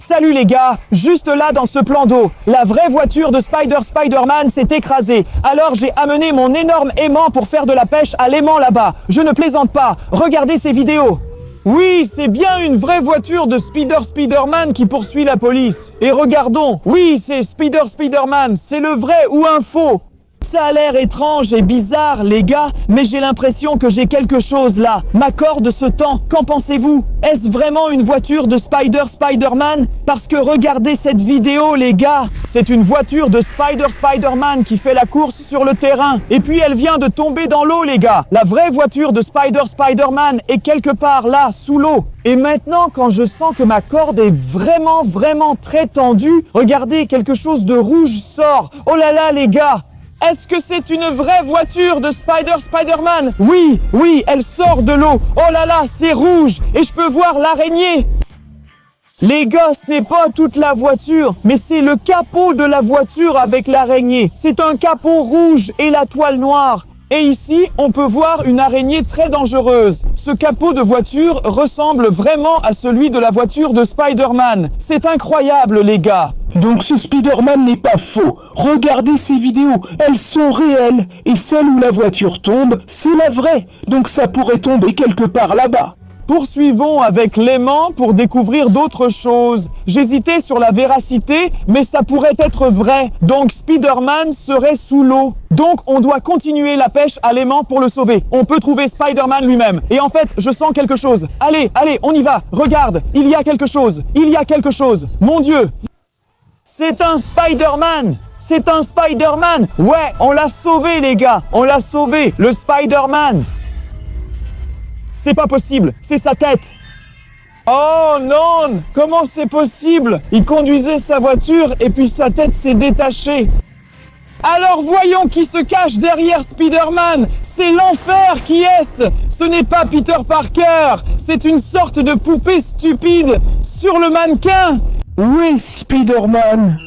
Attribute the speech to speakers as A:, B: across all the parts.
A: Salut les gars, juste là dans ce plan d'eau, la vraie voiture de Spider-Man s'est écrasée. Alors j'ai amené mon énorme aimant pour faire de la pêche à l'aimant là-bas. Je ne plaisante pas, regardez ces vidéos. Oui, c'est bien une vraie voiture de Spider-Man qui poursuit la police. Et regardons, oui, c'est Spider-Man, c'est le vrai ou un faux? Ça a l'air étrange et bizarre, les gars, mais j'ai l'impression que j'ai quelque chose là. Ma corde se tend, qu'en pensez-vous? Est-ce vraiment une voiture de Spider-Man? Parce que regardez cette vidéo, les gars. C'est une voiture de Spider-Man qui fait la course sur le terrain. Et puis elle vient de tomber dans l'eau, les gars. La vraie voiture de Spider-Man est quelque part là, sous l'eau. Et maintenant, quand je sens que ma corde est vraiment très tendue, regardez, quelque chose de rouge sort. Oh là là, les gars! Est-ce que c'est une vraie voiture de Spider-Man? Oui, elle sort de l'eau. Oh là là, c'est rouge et je peux voir l'araignée. Les gars, ce n'est pas toute la voiture, mais c'est le capot de la voiture avec l'araignée. C'est un capot rouge et la toile noire. Et ici, on peut voir une araignée très dangereuse. Ce capot de voiture ressemble vraiment à celui de la voiture de Spider-Man. C'est incroyable, les gars.
B: Donc ce Spider-Man n'est pas faux. Regardez ces vidéos, elles sont réelles. Et celle où la voiture tombe, c'est la vraie. Donc ça pourrait tomber quelque part là-bas.
A: Poursuivons avec l'aimant pour découvrir d'autres choses. J'hésitais sur la véracité, mais ça pourrait être vrai. Donc Spider-Man serait sous l'eau. Donc on doit continuer la pêche à l'aimant pour le sauver. On peut trouver Spider-Man lui-même. Et en fait, je sens quelque chose. Allez, on y va. Regarde, il y a quelque chose. Mon Dieu! C'est un Spider-Man! C'est un Spider-Man! Ouais, on l'a sauvé, les gars! On l'a sauvé, le Spider-Man! C'est pas possible, c'est sa tête! Oh non! Comment c'est possible? Il conduisait sa voiture et puis sa tête s'est détachée. Alors voyons qui se cache derrière Spider-Man! C'est l'enfer, qui est-ce? Ce n'est pas Peter Parker! C'est une sorte de poupée stupide sur le mannequin!
B: Où est Spider-Man?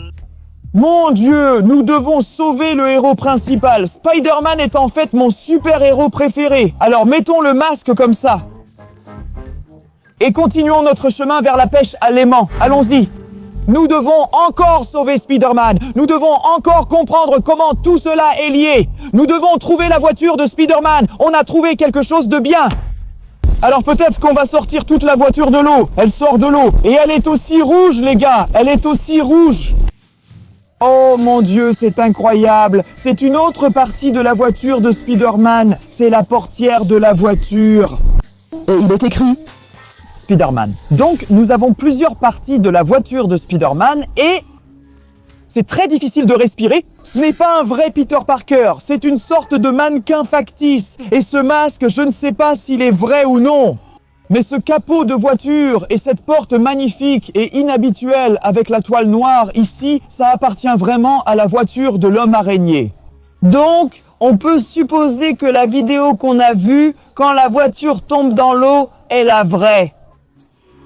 A: Mon Dieu, nous devons sauver le héros principal. Spider-Man est en fait mon super-héros préféré. Alors mettons le masque comme ça. Et continuons notre chemin vers la pêche à l'aimant. Allons-y. Nous devons encore sauver Spider-Man. Nous devons encore comprendre comment tout cela est lié. Nous devons trouver la voiture de Spider-Man. On a trouvé quelque chose de bien. Alors peut-être qu'on va sortir toute la voiture de l'eau. Elle sort de l'eau. Et elle est aussi rouge, les gars. Elle est aussi rouge. Oh mon Dieu, c'est incroyable. C'est une autre partie de la voiture de Spider-Man. C'est la portière de la voiture.
B: Et il est écrit
A: Spider-Man. Donc, nous avons plusieurs parties de la voiture de Spider-Man et c'est très difficile de respirer. Ce n'est pas un vrai Peter Parker, c'est une sorte de mannequin factice. Et ce masque, je ne sais pas s'il est vrai ou non. Mais ce capot de voiture et cette porte magnifique et inhabituelle avec la toile noire ici, ça appartient vraiment à la voiture de l'homme araignée. Donc, on peut supposer que la vidéo qu'on a vue, quand la voiture tombe dans l'eau, est la vraie.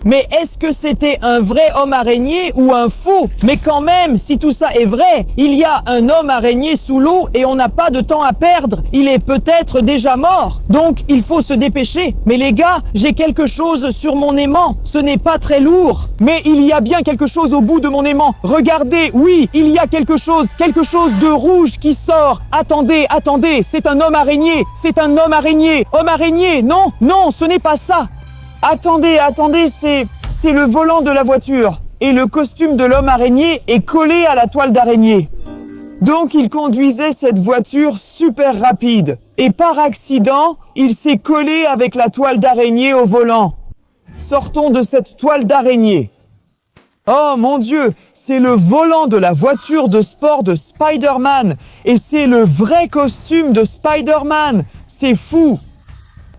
A: Mais est-ce que c'était un vrai homme araignée ou un faux? Mais quand même, si tout ça est vrai, il y a un homme araignée sous l'eau et on n'a pas de temps à perdre. Il est peut-être déjà mort. Donc, il faut se dépêcher. Mais les gars, j'ai quelque chose sur mon aimant. Ce n'est pas très lourd. Mais il y a bien quelque chose au bout de mon aimant. Regardez, oui, il y a quelque chose de rouge qui sort. Attendez, c'est un homme araignée. Homme araignée, non, ce n'est pas ça. Attendez, c'est le volant de la voiture. Et le costume de l'homme araignée est collé à la toile d'araignée. Donc il conduisait cette voiture super rapide. Et par accident, il s'est collé avec la toile d'araignée au volant. Sortons de cette toile d'araignée. Oh mon Dieu, c'est le volant de la voiture de sport de Spider-Man. Et c'est le vrai costume de Spider-Man. C'est fou.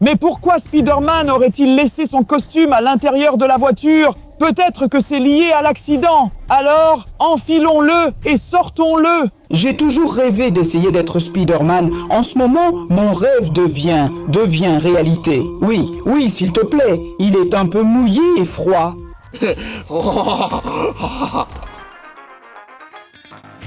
A: Mais pourquoi Spider-Man aurait-il laissé son costume à l'intérieur de la voiture? Peut-être que c'est lié à l'accident. Alors, enfilons-le et sortons-le.
B: J'ai toujours rêvé d'essayer d'être Spider-Man. En ce moment, mon rêve devient réalité. Oui, s'il te plaît. Il est un peu mouillé et froid.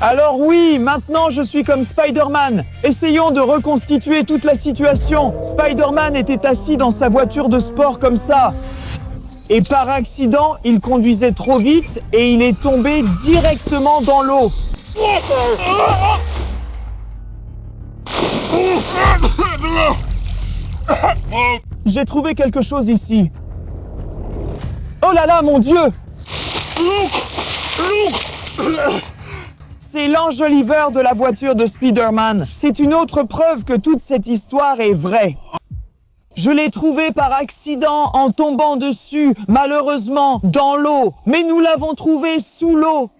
A: Alors oui, maintenant je suis comme Spider-Man. Essayons de reconstituer toute la situation. Spider-Man était assis dans sa voiture de sport comme ça. Et par accident, il conduisait trop vite et il est tombé directement dans l'eau. J'ai trouvé quelque chose ici. Oh là là, mon Dieu! C'est l'enjoliveur de la voiture de Spider-Man. C'est une autre preuve que toute cette histoire est vraie. Je l'ai trouvé par accident en tombant dessus, malheureusement, dans l'eau. Mais nous l'avons trouvé sous l'eau.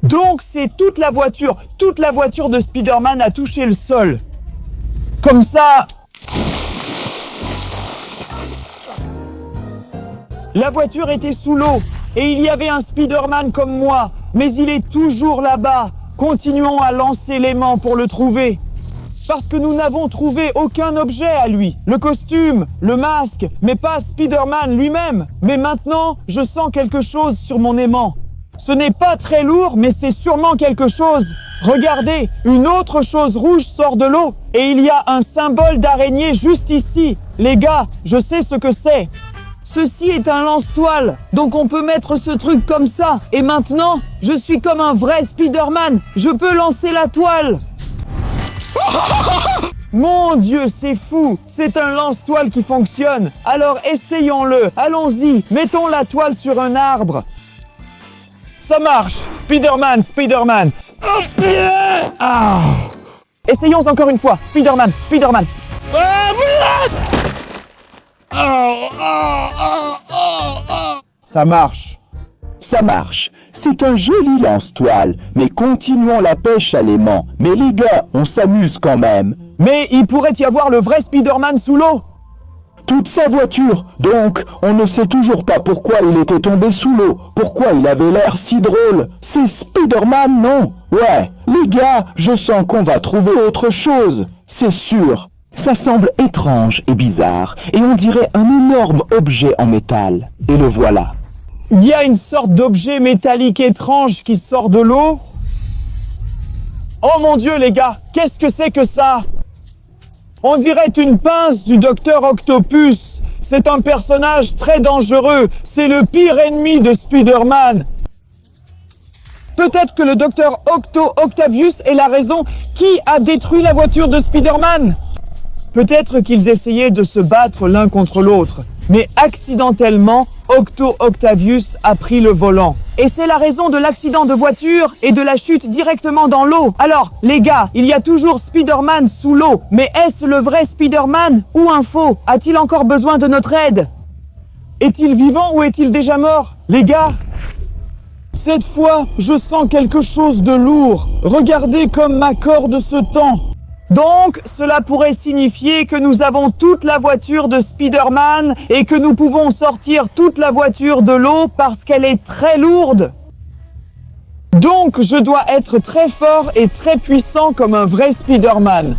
A: Donc c'est toute la voiture de Spider-Man a touché le sol. Comme ça... La voiture était sous l'eau et il y avait un Spider-Man comme moi, mais il est toujours là-bas. Continuons à lancer l'aimant pour le trouver. Parce que nous n'avons trouvé aucun objet à lui. Le costume, le masque, mais pas Spider-Man lui-même. Mais maintenant, je sens quelque chose sur mon aimant. Ce n'est pas très lourd, mais c'est sûrement quelque chose. Regardez, une autre chose rouge sort de l'eau et il y a un symbole d'araignée juste ici. Les gars, je sais ce que c'est. Ceci est un lance-toile, donc on peut mettre ce truc comme ça. Et maintenant, je suis comme un vrai Spider-Man. Je peux lancer la toile. Mon Dieu, c'est fou. C'est un lance-toile qui fonctionne. Alors essayons-le. Allons-y, mettons la toile sur un arbre. Ça marche. Spider-Man, Spider-Man. Ah. Essayons encore une fois. Spider-Man, Spider-Man. Ça marche.
B: Ça marche. C'est un joli lance-toile, mais continuons la pêche à l'aimant. Mais les gars, on s'amuse quand même.
A: Mais il pourrait y avoir le vrai Spider-Man sous l'eau.
B: Toute sa voiture. Donc, on ne sait toujours pas pourquoi il était tombé sous l'eau. Pourquoi il avait l'air si drôle. C'est Spider-Man, non? Ouais, les gars, je sens qu'on va trouver autre chose. C'est sûr. Ça semble étrange et bizarre, et on dirait un énorme objet en métal. Et le voilà.
A: Il y a une sorte d'objet métallique étrange qui sort de l'eau. Oh mon Dieu, les gars, qu'est-ce que c'est que ça? On dirait une pince du Docteur Octopus. C'est un personnage très dangereux. C'est le pire ennemi de Spider-Man. Peut-être que le Docteur Octavius est la raison qui a détruit la voiture de Spider-Man. Peut-être qu'ils essayaient de se battre l'un contre l'autre, mais accidentellement, Octavius a pris le volant. Et c'est la raison de l'accident de voiture et de la chute directement dans l'eau. Alors, les gars, il y a toujours Spider-Man sous l'eau, mais est-ce le vrai Spider-Man ou un faux? A-t-il encore besoin de notre aide? Est-il vivant ou est-il déjà mort? Les gars, cette fois, je sens quelque chose de lourd. Regardez comme ma corde se tend. Donc, cela pourrait signifier que nous avons toute la voiture de Spider-Man et que nous pouvons sortir toute la voiture de l'eau parce qu'elle est très lourde. Donc, je dois être très fort et très puissant comme un vrai Spider-Man.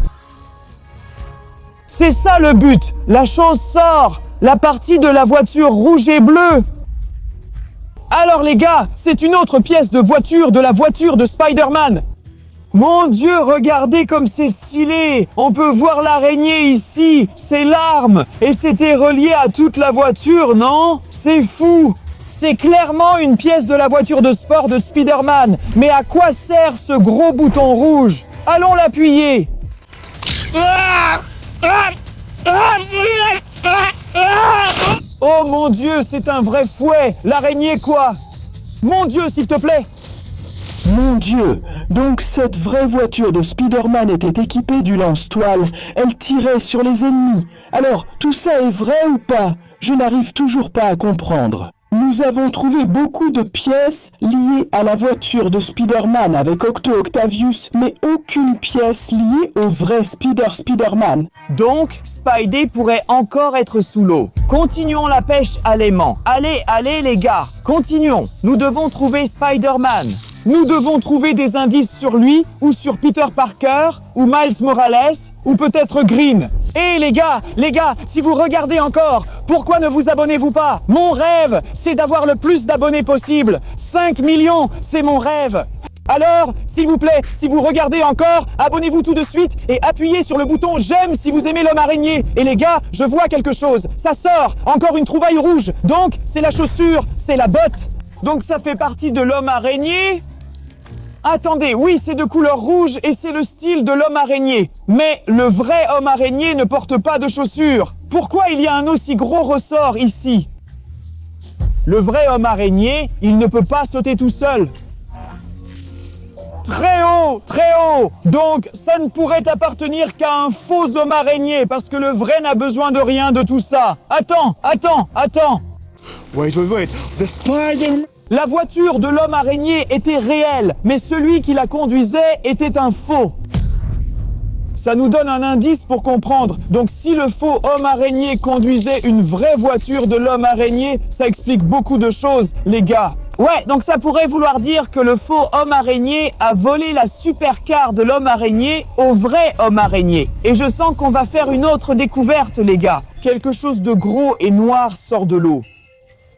A: C'est ça le but. La chose sort. La partie de la voiture rouge et bleue. Alors les gars, c'est une autre pièce de voiture de la voiture de Spider-Man. Mon Dieu, regardez comme c'est stylé. On peut voir l'araignée ici. C'est l'arme. Et c'était relié à toute la voiture, non? C'est fou. C'est clairement une pièce de la voiture de sport de Spider-Man. Mais à quoi sert ce gros bouton rouge? Allons l'appuyer. Oh mon Dieu, c'est un vrai fouet. L'araignée quoi? Mon Dieu, s'il te plaît.
B: Mon Dieu, donc cette vraie voiture de Spider-Man était équipée du lance-toile. Elle tirait sur les ennemis. Alors, tout ça est vrai ou pas? Je n'arrive toujours pas à comprendre. Nous avons trouvé beaucoup de pièces liées à la voiture de Spider-Man avec Octavius, mais aucune pièce liée au vrai Spider-Man.
A: Donc, Spidey pourrait encore être sous l'eau. Continuons la pêche à l'aimant. Allez les gars, continuons. Nous devons trouver Spider-Man. Nous devons trouver des indices sur lui, ou sur Peter Parker, ou Miles Morales, ou peut-être Green. Hé les gars, si vous regardez encore, pourquoi ne vous abonnez-vous pas? Mon rêve, c'est d'avoir le plus d'abonnés possible. 5 millions, c'est mon rêve. Alors, s'il vous plaît, si vous regardez encore, abonnez-vous tout de suite et appuyez sur le bouton j'aime si vous aimez l'homme araignée. Et les gars, je vois quelque chose. Ça sort, encore une trouvaille rouge. Donc, c'est la chaussure, c'est la botte. Donc ça fait partie de l'homme araignée. Attendez, oui, c'est de couleur rouge et c'est le style de l'homme araignée. Mais le vrai homme araignée ne porte pas de chaussures. Pourquoi il y a un aussi gros ressort ici? Le vrai homme araignée, il ne peut pas sauter tout seul. Très haut, très haut. Donc, ça ne pourrait appartenir qu'à un faux homme araignée, parce que le vrai n'a besoin de rien de tout ça. Attends.
C: Wait. The spider...
A: La voiture de l'homme araignée était réelle, mais celui qui la conduisait était un faux. Ça nous donne un indice pour comprendre. Donc si le faux homme araignée conduisait une vraie voiture de l'homme araignée, ça explique beaucoup de choses, les gars. Ouais, donc ça pourrait vouloir dire que le faux homme araignée a volé la supercar de l'homme araignée au vrai homme araignée. Et je sens qu'on va faire une autre découverte, les gars. Quelque chose de gros et noir sort de l'eau.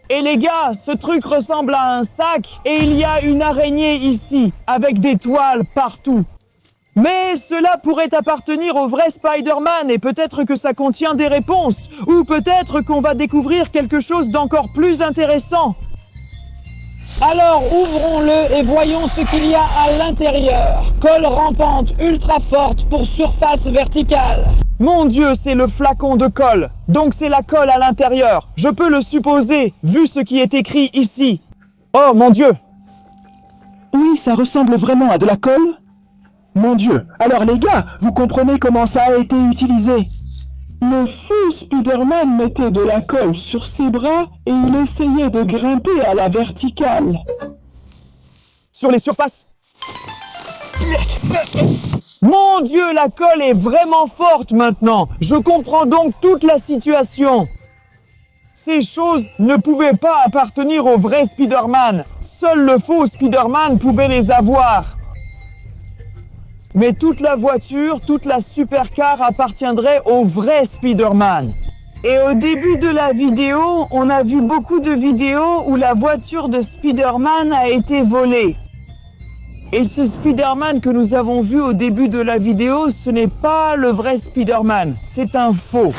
A: Et les gars, ce truc ressemble à un sac et il y a une araignée ici, avec des toiles partout. Mais cela pourrait appartenir au vrai Spider-Man et peut-être que ça contient des réponses. Ou peut-être qu'on va découvrir quelque chose d'encore plus intéressant. Alors ouvrons-le et voyons ce qu'il y a à l'intérieur. Colle rampante ultra forte pour surface verticale. Mon Dieu, c'est le flacon de colle. Donc c'est la colle à l'intérieur. Je peux le supposer, vu ce qui est écrit ici. Oh mon Dieu!
B: Oui, ça ressemble vraiment à de la colle. Mon Dieu. Alors les gars, vous comprenez comment ça a été utilisé? Le faux Spider-Man mettait de la colle sur ses bras et il essayait de grimper à la verticale.
A: Sur les surfaces. Mon Dieu, la colle est vraiment forte maintenant. Je comprends donc toute la situation. Ces choses ne pouvaient pas appartenir au vrai Spider-Man. Seul le faux Spider-Man pouvait les avoir. Mais toute la voiture, toute la supercar appartiendrait au vrai Spider-Man. Et au début de la vidéo, on a vu beaucoup de vidéos où la voiture de Spider-Man a été volée. Et ce Spider-Man que nous avons vu au début de la vidéo, ce n'est pas le vrai Spider-Man, c'est un faux.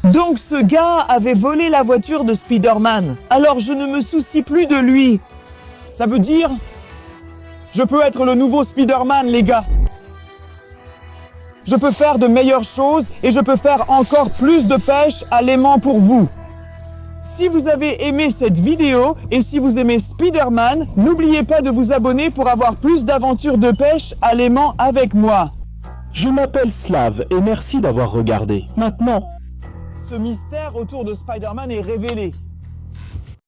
A: Donc ce gars avait volé la voiture de Spider-Man. Alors je ne me soucie plus de lui. Ça veut dire... je peux être le nouveau Spider-Man, les gars. Je peux faire de meilleures choses et je peux faire encore plus de pêche à l'aimant pour vous. Si vous avez aimé cette vidéo et si vous aimez Spider-Man, n'oubliez pas de vous abonner pour avoir plus d'aventures de pêche à l'aimant avec moi.
B: Je m'appelle Slav et merci d'avoir regardé. Maintenant,
A: Ce mystère autour de Spider-Man est révélé.